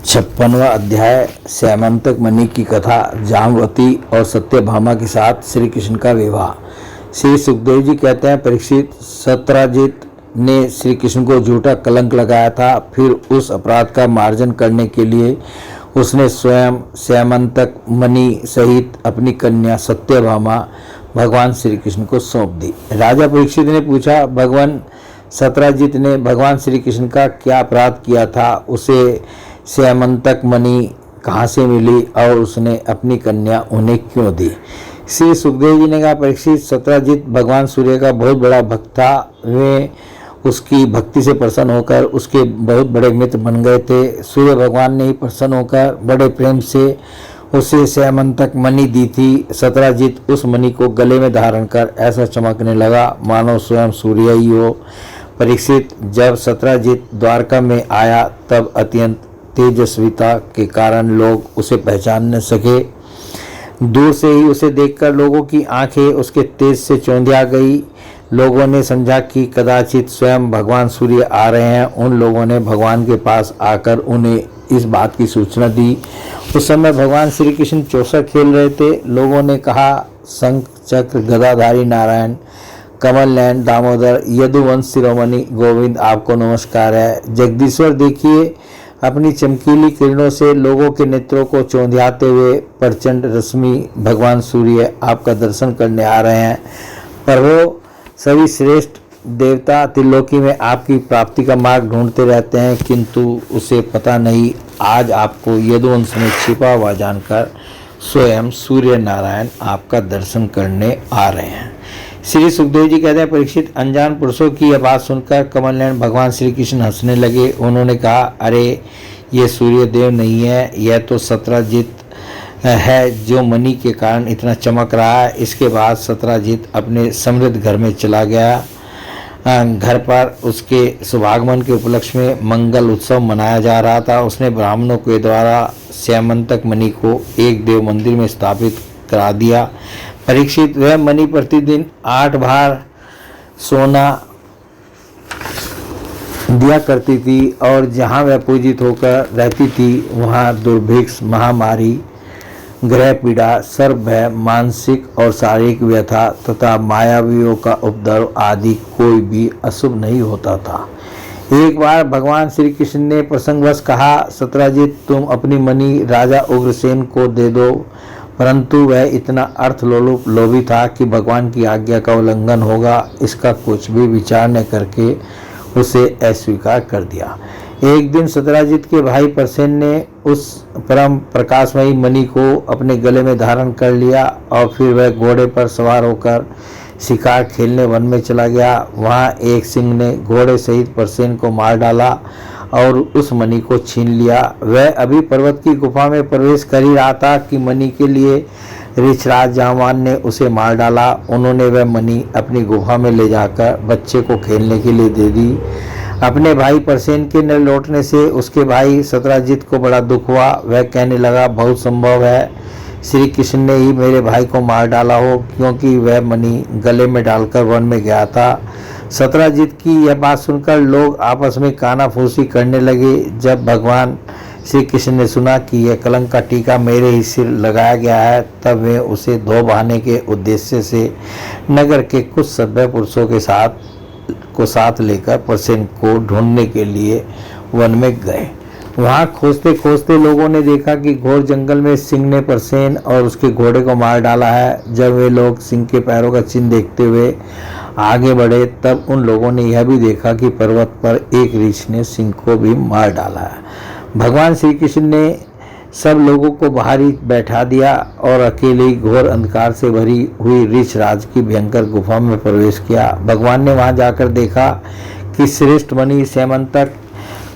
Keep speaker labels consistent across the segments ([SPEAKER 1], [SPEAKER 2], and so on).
[SPEAKER 1] 56वां अध्याय स्यमंतक मणि की कथा। जामवती और सत्यभामा के साथ श्री कृष्ण का विवाह। श्री सुखदेव जी कहते हैं, परीक्षित, सत्राजित ने श्री कृष्ण को झूठा कलंक लगाया था। फिर उस अपराध का मार्जन करने के लिए उसने स्वयं स्यमंतक मणि सहित अपनी कन्या सत्यभामा भगवान श्री कृष्ण को सौंप दी। राजा परीक्षित ने पूछा, भगवान सत्राजित ने भगवान श्री कृष्ण का क्या अपराध किया था? उसे स्यमंतक मणि कहाँ से मिली और उसने अपनी कन्या उन्हें क्यों दी? श्री सुखदेव जी ने कहा, परीक्षित, सत्राजित भगवान सूर्य का बहुत बड़ा भक्त था। वे उसकी भक्ति से प्रसन्न होकर उसके बहुत बड़े मित्र बन गए थे। सूर्य भगवान ने ही प्रसन्न होकर बड़े प्रेम से उसे स्यमंतक मणि दी थी। सत्राजित उस मणि को गले में धारण कर ऐसा चमकने लगा मानो स्वयं सूर्य ही हो। परीक्षित, जब सत्राजित द्वारका में आया तब अत्यंत तेजस्विता के कारण लोग उसे पहचान न सके। दूर से ही उसे देखकर लोगों की आंखें उसके तेज से चौंधिया गई। लोगों ने समझा कि कदाचित स्वयं भगवान सूर्य आ रहे हैं। उन लोगों ने भगवान के पास आकर उन्हें इस बात की सूचना दी। उस समय भगवान श्री कृष्ण चौसर खेल रहे थे। लोगों ने कहा, शंख चक्र गदाधारी नारायण, कमल नयन दामोदर, यदुवंश शिरोमणि गोविंद, आपको नमस्कार है। जगदीश्वर देखिए, अपनी चमकीली किरणों से लोगों के नेत्रों को चौंधियाते हुए प्रचंड रश्मि भगवान सूर्य आपका दर्शन करने आ रहे हैं। प्रभु, सभी श्रेष्ठ देवता त्रिलोकी में आपकी प्राप्ति का मार्ग ढूंढते रहते हैं, किंतु उसे पता नहीं आज आपको यदुवंश में छिपा हुआ जानकर स्वयं सूर्य नारायण आपका दर्शन करने आ रहे हैं। श्री सुखदेव जी कहते हैं, परीक्षित, अनजान पुरुषों की यह बात सुनकर कमल नयन भगवान श्री कृष्ण हंसने लगे। उन्होंने कहा, अरे ये सूर्य देव नहीं है, यह तो सत्राजित है जो मणि के कारण इतना चमक रहा है। इसके बाद सत्राजित अपने समृद्ध घर में चला गया। घर पर उसके शुभागमन के उपलक्ष्य में मंगल उत्सव मनाया जा रहा था। उसने ब्राह्मणों के द्वारा स्यमंतक मणि को एक देव मंदिर में स्थापित करा दिया। परीक्षित, वह मणि प्रतिदिन 8 बार सोना दिया करती थी और जहाँ वह पूजित होकर रहती थी वहाँ दुर्भिक्ष, महामारी, ग्रह पीड़ा, सर्प भय, मानसिक और शारीरिक व्यथा तथा मायावियों का उपद्रव आदि कोई भी अशुभ नहीं होता था। एक बार भगवान श्री कृष्ण ने प्रसंगवश कहा, सत्राजित, तुम अपनी मणि राजा उग्रसेन को दे दो। परंतु वह इतना अर्थ लोभी था कि भगवान की आज्ञा का उल्लंघन होगा इसका कुछ भी विचार न करके उसे अस्वीकार कर दिया। एक दिन सत्राजित के भाई परसेन ने उस परम प्रकाशमयी मणि को अपने गले में धारण कर लिया और फिर वह घोड़े पर सवार होकर शिकार खेलने वन में चला गया। वहाँ एक सिंह ने घोड़े सहित परसेन को मार डाला और उस मणि को छीन लिया। वह अभी पर्वत की गुफा में प्रवेश कर ही रहा था कि मणि के लिए ऋषराज जामवान ने उसे मार डाला। उन्होंने वह मणि अपनी गुफा में ले जाकर बच्चे को खेलने के लिए दे दी। अपने भाई परसेन के न लौटने से उसके भाई सत्राजित को बड़ा दुख हुआ। वह कहने लगा, बहुत संभव है श्री कृष्ण ने ही मेरे भाई को मार डाला हो, क्योंकि वह मणि गले में डालकर वन में गया था। सत्राजित की यह बात सुनकर लोग आपस में कानाफूसी करने लगे। जब भगवान श्री कृष्ण ने सुना कि यह कलंक का टीका मेरे ही सिर लगाया गया है, तब वे उसे धो बहाने के उद्देश्य से नगर के कुछ सभ्य पुरुषों के साथ लेकर परसेन को ढूंढने के लिए वन में गए। वहाँ खोजते खोजते लोगों ने देखा कि घोर जंगल में सिंह ने परसेन और उसके घोड़े को मार डाला है। जब वे लोग सिंह के पैरों का चिन्ह देखते हुए आगे बढ़े तब उन लोगों ने यह भी देखा कि पर्वत पर एक ऋषि ने सिंह को भी मार डाला है। भगवान श्री कृष्ण ने सब लोगों को बाहर ही बैठा दिया और अकेले ही घोर अंधकार से भरी हुई ऋषराज की भयंकर गुफा में प्रवेश किया। भगवान ने वहां जाकर देखा कि श्रेष्ठ मणि स्यमंतक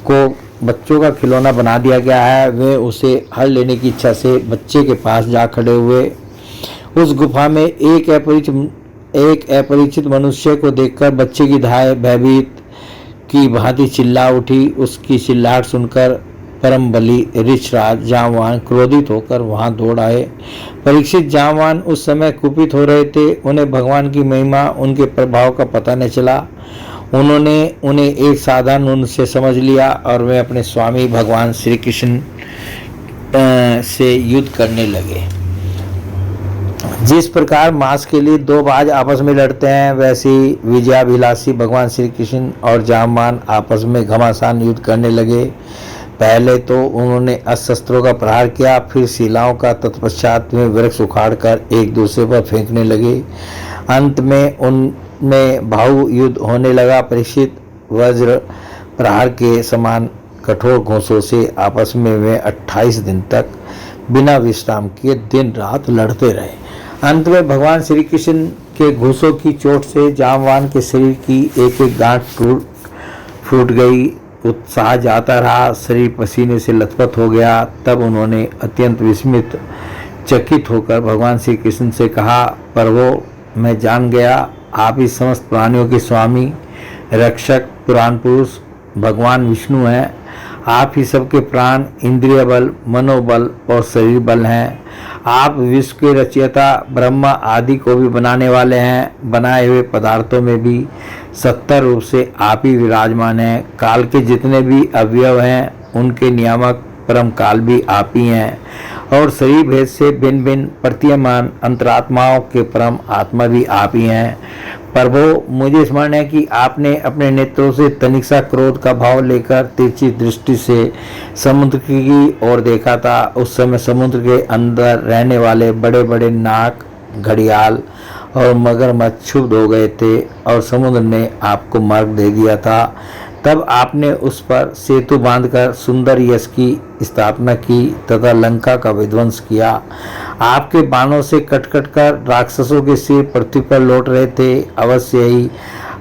[SPEAKER 1] को बच्चों का खिलौना बना दिया गया है। वे उसे हर लेने की इच्छा से बच्चे के पास जा खड़े हुए। उस गुफा में एक अपरिचित मनुष्य को देखकर बच्चे की धाय भयभीत की भांति चिल्ला उठी। उसकी चिल्लाहट सुनकर परम बली ऋषराज जामवान क्रोधित होकर वहां दौड़ आए। परीक्षित, जामवान उस समय कुपित हो रहे थे। उन्हें भगवान की महिमा, उनके प्रभाव का पता न चला। उन्होंने उन्हें एक साधारण मनुष्य समझ लिया और वे अपने स्वामी भगवान श्री कृष्ण से युद्ध करने लगे। जिस प्रकार मांस के लिए दो बाज आपस में लड़ते हैं, वैसे ही विजयाभिलाषी भगवान श्री कृष्ण और जामवान आपस में घमासान युद्ध करने लगे। पहले तो उन्होंने अस्त्रों का प्रहार किया, फिर शिलाओं का, तत्पश्चात में वृक्ष उखाड़कर एक दूसरे पर फेंकने लगे। अंत में उनमें भावु युद्ध होने लगा। परीक्षित वज्र प्रहार के समान कठोर घोंसों से आपस में वे 28 दिन तक बिना विश्राम किए दिन रात लड़ते रहे। अंत में भगवान श्री कृष्ण के घूंसों की चोट से जामवान के शरीर की एक एक गांठ फूट गई। उत्साह जाता रहा, शरीर पसीने से लथपथ हो गया। तब उन्होंने अत्यंत विस्मित चकित होकर भगवान श्री कृष्ण से कहा, प्रभो, मैं जान गया आप ही समस्त प्राणियों के स्वामी, रक्षक, पुराण पुरुष भगवान विष्णु हैं। आप ही सबके प्राण, इंद्रिय बल, मनोबल और शरीर बल हैं। आप विश्व के रचयिता, ब्रह्मा आदि को भी बनाने वाले हैं। बनाए हुए पदार्थों में भी सत्तर रूप से आप ही विराजमान हैं। काल के जितने भी अवयव हैं, उनके नियामक परम काल भी आप ही हैं। और शरीर भेद से भिन्न भिन्न प्रतीयमान अंतरात्माओं के परम आत्मा भी आप ही हैं। प्रभो, मुझे स्मरण है कि आपने अपने नेत्रों से तनिक सा क्रोध का भाव लेकर तिरछी दृष्टि से समुद्र की ओर देखा था। उस समय समुद्र के अंदर रहने वाले बड़े बड़े नाग, घड़ियाल और मगरमच्छ क्षुब्ध हो गए थे और समुद्र ने आपको मार्ग दे दिया था। तब आपने उस पर सेतु बांधकर सुंदर यश की स्थापना की तथा लंका का विध्वंस किया। आपके बाणों से कट कट कर राक्षसों के सिर पृथ्वी पर लौट रहे थे। अवश्य ही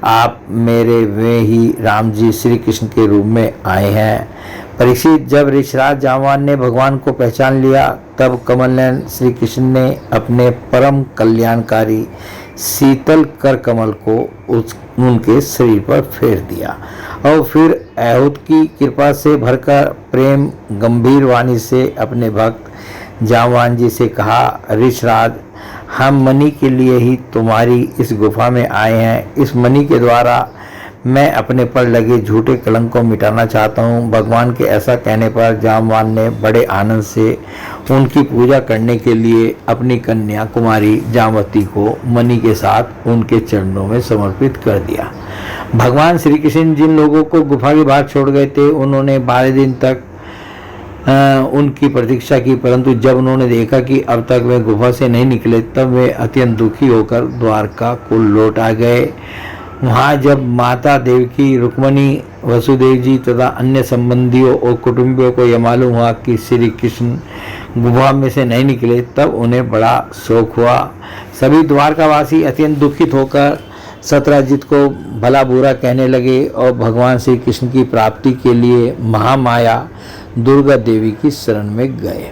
[SPEAKER 1] आप मेरे वे ही राम जी श्री कृष्ण के रूप में आए हैं। परीक्षित, जब ऋषराज जामवान ने भगवान को पहचान लिया, तब कमलनयन श्री कृष्ण ने अपने परम कल्याणकारी शीतल कर कमल को उनके शरीर पर फेर दिया और फिर अहूत की कृपा से भरकर प्रेम गंभीर वाणी से अपने भक्त जामवान जी से कहा, ऋषराज, हम मणि के लिए ही तुम्हारी इस गुफा में आए हैं। इस मणि के द्वारा मैं अपने पर लगे झूठे कलंक को मिटाना चाहता हूँ। भगवान के ऐसा कहने पर जामवान ने बड़े आनंद से उनकी पूजा करने के लिए अपनी कन्या कुमारी जामवती को मणि के साथ उनके चरणों में समर्पित कर दिया। भगवान श्री कृष्ण जिन लोगों को गुफा के बाहर छोड़ गए थे, उन्होंने 12 दिन तक उनकी प्रतीक्षा की, परंतु जब उन्होंने देखा कि अब तक वे गुफा से नहीं निकले, तब वे अत्यंत दुखी होकर द्वारका को लौट आ गए। वहाँ जब माता देवकी, रुक्मणी, वसुदेव जी तथा अन्य संबंधियों और कुटुंबियों को यह मालूम हुआ कि श्री कृष्ण गुफा में से नहीं निकले, तब उन्हें बड़ा शोक हुआ। सभी द्वारकावासी अत्यंत दुखित होकर सत्यजित को भला बुरा कहने लगे और भगवान श्री कृष्ण की प्राप्ति के लिए महामाया दुर्गा देवी की शरण में गए।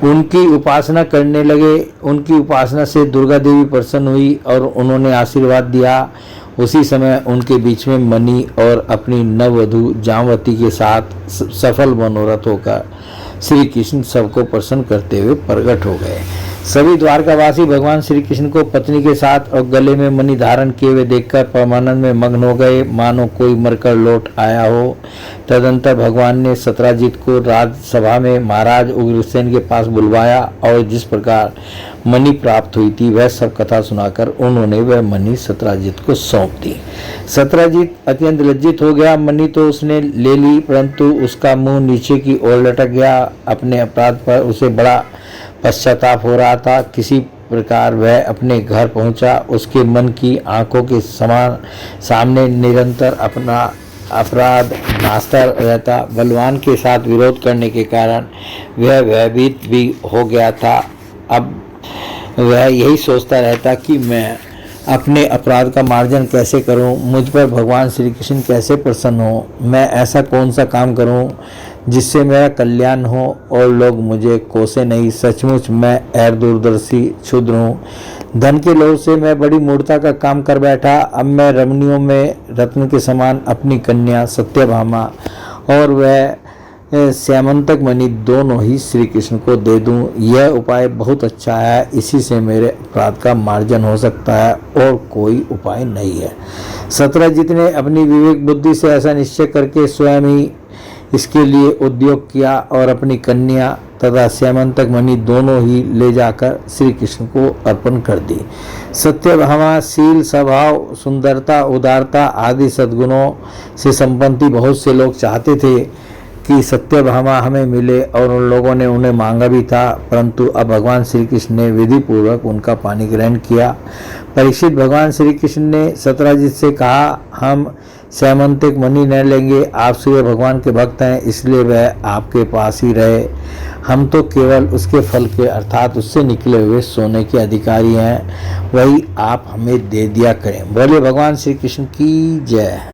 [SPEAKER 1] उनकी उपासना करने लगे। उनकी उपासना से दुर्गा देवी प्रसन्न हुई और उन्होंने आशीर्वाद दिया। उसी समय उनके बीच में मणि और अपनी नववधू जामवती के साथ सफल मनोरथ होकर श्री कृष्ण सबको प्रसन्न करते हुए प्रकट हो गए। सभी द्वारकावासी भगवान श्री कृष्ण को पत्नी के साथ और गले में मणि धारण किए हुए देखकर परमानंद में मग्न हो गए, मानो कोई मरकर लौट आया हो। तदंतर भगवान ने सत्यजित को राजसभा में महाराज उग्रसेन के पास बुलवाया और जिस प्रकार मणि प्राप्त हुई थी वह सब कथा सुनाकर उन्होंने वह मणि सत्यजित को सौंप दी। सत्यजित अत्यंत लज्जित हो गया। मणि तो उसने ले ली, परंतु उसका मुंह नीचे की ओर लटक गया। अपने अपराध पर उसे बड़ा पश्चाताप हो रहा था। किसी प्रकार वह अपने घर पहुंचा। उसके मन की आंखों के समान सामने निरंतर अपना अपराध नाचता रहता। बलवान के साथ विरोध करने के कारण वह भयभीत भी हो गया था। अब वह यही सोचता रहता कि मैं अपने अपराध का मार्जन कैसे करूं, मुझ पर भगवान श्री कृष्ण कैसे प्रसन्न हो, मैं ऐसा कौन सा काम करूं जिससे मेरा कल्याण हो और लोग मुझे कोसे नहीं। सचमुच मैं एर दूरदर्शी क्षुद्र हूँ। धन के लोभ से मैं बड़ी मूर्खता का काम कर बैठा। अब मैं रमणियों में रत्न के समान अपनी कन्या सत्यभामा और वह श्यामंतक मणि दोनों ही श्री कृष्ण को दे दूं। यह उपाय बहुत अच्छा है। इसी से मेरे अपराध का मार्जन हो सकता है और कोई उपाय नहीं है। सत्यजित ने अपनी विवेक बुद्धि से ऐसा निश्चय करके स्वयं ही इसके लिए उद्योग किया और अपनी कन्या तथा स्यमंतक मणि दोनों ही ले जाकर श्री कृष्ण को अर्पण कर दी। सत्यभामा शील, स्वभाव, सुंदरता, उदारता आदि सद्गुणों से संपन्न बहुत से लोग चाहते थे कि सत्यभामा हमें मिले और उन लोगों ने उन्हें मांगा भी था, परंतु अब भगवान श्री कृष्ण ने विधि पूर्वक उनका पानी ग्रहण किया। परीक्षित, भगवान श्री कृष्ण ने सत्यजित से कहा, हम स्यमंतक मणि न लेंगे, आप सूर्य भगवान के भक्त हैं, इसलिए वह आपके पास ही रहे। हम तो केवल उसके फल के अर्थात उससे निकले हुए सोने के अधिकारी हैं, वही आप हमें दे दिया करें। बोले भगवान श्री कृष्ण की जय।